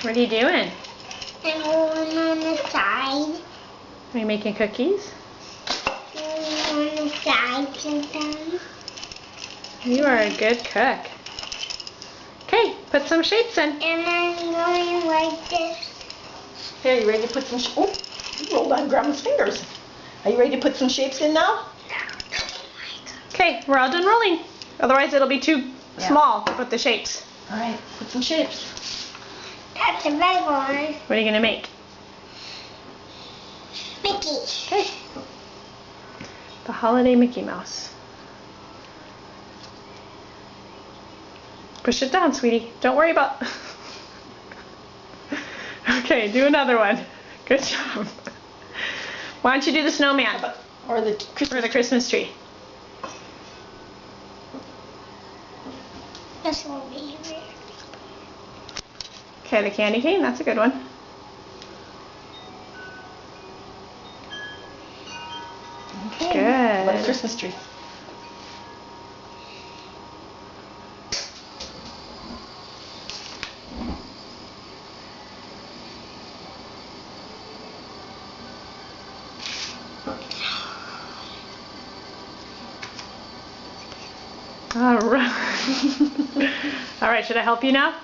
What are you doing? And one on the side. Are you making cookies? One on the sides of them. You are a good cook. Okay, put some shapes in. And I'm going like this. Here, you ready to put some, oh, you rolled on Grandma's fingers. Are you ready to put some shapes in now? Okay, we're all done rolling. Otherwise it'll be too small to put the shapes. All right, put some shapes. That's a big one. What are you going to make? Mickey. Okay. The holiday Mickey Mouse. Push it down, sweetie. Don't worry about... Okay, do another one. Good job. Why don't you do the snowman? Or the Christmas tree. This will be here. Okay, the candy cane. That's a good one. Okay. Good. What a Christmas tree. All right. All right, should I help you now?